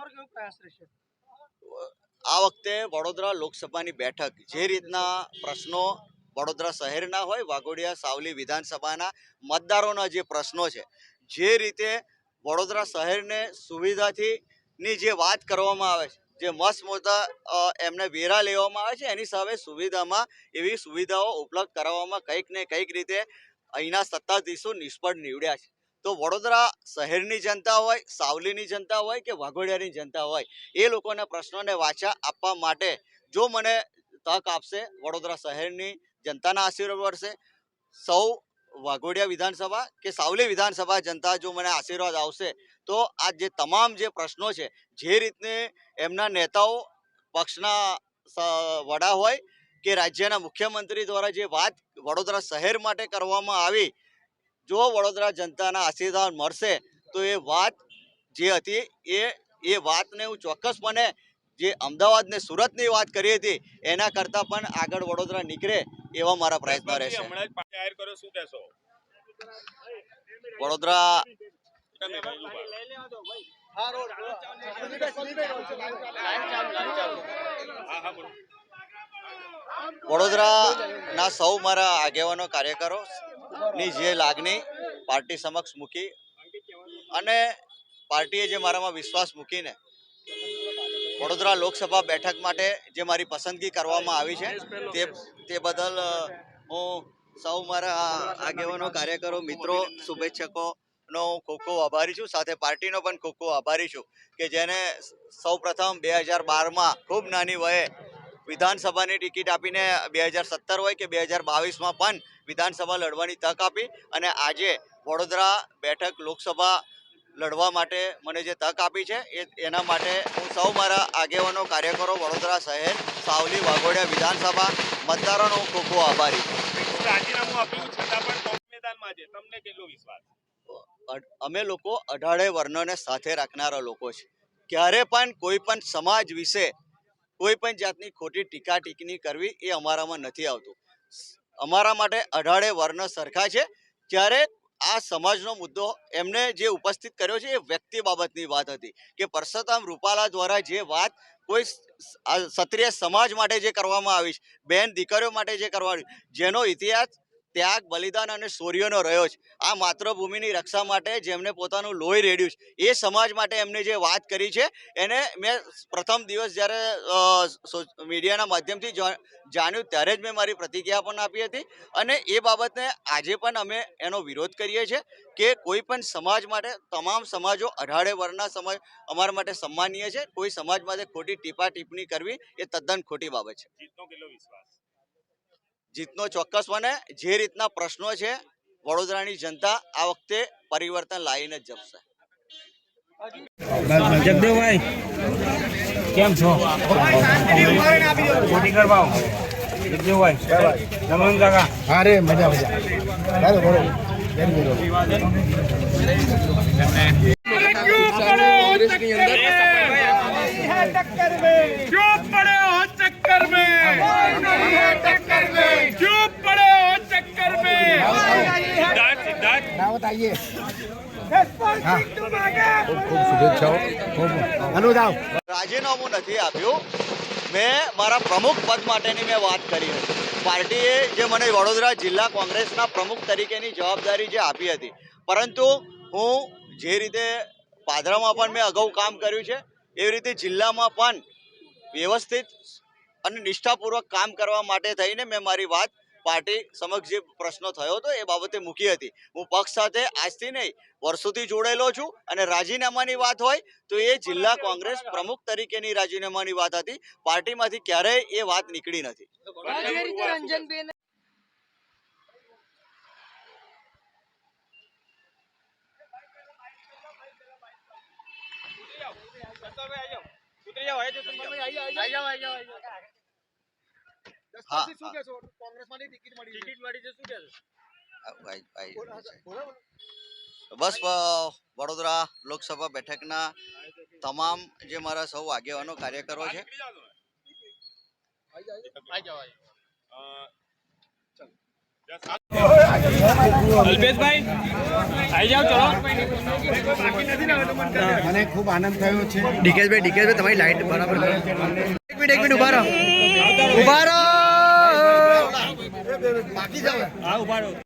તમારો કેવો પ્રયાસ રહેશે? આ વખતે વડોદરા લોકસભાની બેઠક જે રીતના પ્રશ્નો વડોદરા શહેરના હોય, વાઘોડિયા સાવલી વિધાનસભાના મતદારોના જે પ્રશ્નો છે, જે રીતે વડોદરા શહેરને સુવિધાથી ની જે વાત કરવામાં આવે છે, જે મસ્ત મોટા એમને વેરા લેવામાં આવે છે, એની સામે સુવિધામાં એવી સુવિધાઓ ઉપલબ્ધ કરાવવામાં કંઈક ને કંઈક રીતે અહીંના સત્તાધીશો નિષ્ફળ નીવડ્યા છે. તો વડોદરા શહેરની જનતા હોય, સાવલીની જનતા હોય કે વાઘોડિયાની જનતા હોય, એ લોકોના પ્રશ્નોને વાચા આપવા માટે જો મને તક આપશે, વડોદરા શહેરની જનતાના આશીર્વાદ મળશે. સૌ વાઘોડિયા વિધાનસભા કે સાવલી વિધાનસભા જનતા જો મને આશીર્વાદ આવશે, તો આ જે તમામ જે પ્રશ્નો છે, જે રીતને એમના નેતાઓ પક્ષના વડા હોય કે રાજ્યના મુખ્યમંત્રી દ્વારા જે વાત વડોદરા શહેર માટે કરવામાં આવી, જો વડોદરા જનતાના આશીર્વાદ મળશે તો એ વાત જે હતી એ વાતને હું ચોક્કસપણે જે અમદાવાદ ને સુરતની વાત કરી હતી એના કરતાં પણ આગળ વડોદરા નીકળે એવા મારા પ્રયત્ન રહેશે. વડોદરા વડોદરાના સૌ મારા આગેવાનો કાર્યકરો ની જે લાગણી પાર્ટી સમક્ષ મૂકી અને પાર્ટીએ જે મારામાં વિશ્વાસ મૂકીને વડોદરા લોકસભા બેઠક માટે જે મારી પસંદગી કરવામાં આવી છે, તે બદલ હું સૌ મારા આગેવાનો કાર્યકરો મિત્રો શુભેચ્છકોનો ખૂબ ખૂબ આભારી છું. સાથે પાર્ટીનો પણ ખૂબ ખૂબ આભારી છું કે જેને સૌ પ્રથમ 2012માં ખૂબ નાની વયે વિધાનસભાની ટિકિટ આપીને 2017 હોય કે 2022માં પણ વિધાનસભા લડવાની તક આપી અને આજે વડોદરા બેઠક લોકસભા લડવા માટે મને જે તક આપી છે એના માટે હું સૌ મારા આગેવાનો કાર્યકરો વડોદરા શહેર સાવલી વાઘોડિયા વિધાનસભા મતદારોનો હું ખૂબ ખૂબ આભારી છું. અમે લોકો અઢારે વર્ણોને સાથે રાખનારા લોકો છે. ક્યારે પણ કોઈ પણ સમાજ વિશે કોઈ પણ જાતની ખોટી ટીકા ટીકણી કરવી એ અમારામાં નથી આવતું. અમારા માટે અઢારે વર્ણ સરખા છે. ત્યારે આ સમાજનો મુદ્દો એમને જે ઉપસ્થિત કર્યો છે એ વ્યક્તિ બાબતની વાત હતી કે પરસોત્તમ રૂપાલા દ્વારા જે વાત કોઈ ક્ષત્રિય સમાજ માટે જે કરવામાં આવી છે, બેન દીકરીઓ માટે જે કરવાની, જેનો ઇતિહાસ ત્યાગ બલિદાન અને શૌર્યનો રહ્યો છે, આ માતૃભૂમિની રક્ષા માટે જેમને પોતાનું લોહી રેડ્યું છે, એ સમાજ માટે એમને જે વાત કરી છે એને મેં પ્રથમ દિવસ જ્યારે મીડિયાના માધ્યમથી જાણ્યું ત્યારે જ મેં મારી પ્રતિક્રિયા પણ આપી હતી અને એ બાબતને આજે પણ અમે એનો વિરોધ કરીએ છીએ કે કોઈ પણ સમાજ માટે તમામ સમાજો અઢારે વર્ણના સમાજ અમારા માટે સન્માનીય છે. કોઈ સમાજ માટે ખોટી ટીપા ટિપ્પણી કરવી એ તદ્દન ખોટી બાબત છે. જીતનો ચોક્કસ મને જે રીતના પ્રશ્નો છે, વડોદરાની જનતા આ વખતે પરિવર્તન લાવીને જ જપશે. જગદેવભાઈ કેમ છો? મોટી કરવાઓ જગદેવભાઈ નમન કાકા. હા રે મજા મજા. ચાલો બોલો. રાજીનામું નથી આપ્યું. મેં મારા પ્રમુખ પદ માટેની મેં વાત કરી હતી. પાર્ટીએ જે મને વડોદરા જિલ્લા કોંગ્રેસના પ્રમુખ તરીકેની જવાબદારી જે આપી હતી, પરંતુ હું જે રીતે પાદરામાં પણ મેં અગાઉ કામ કર્યું છે એવી રીતે જિલ્લામાં પણ વ્યવસ્થિત અને નિષ્ઠાપૂર્વક કામ કરવા માટે થઈને મેં મારી વાત પાર્ટી સમક્ષ જે પ્રશ્નો થયો હતો એ બાબતે મૂકી હતી. હું પક્ષ સાથે આજથી નહીં વર્ષોથી જોડાયેલો છું અને રાજીનામાની વાત હોય તો એ જિલ્લા કોંગ્રેસ પ્રમુખ તરીકેની રાજીનામાની વાત હતી. પાર્ટીમાંથી ક્યારેય એ વાત નીકળી નથી. બસ વડોદરા લોકસભા બેઠકના તમામ જે મારા સૌ આગેવાનો કાર્યકરો છે અલ્પેશભાઈ આવી જાઓ ચલો મને ખૂબ આનંદ થયો છે. ડીકેશભાઈ તમારી લાઈટ બરાબર કરો. એક મિનિટ ઉભા રહો. હા ઉભા રહો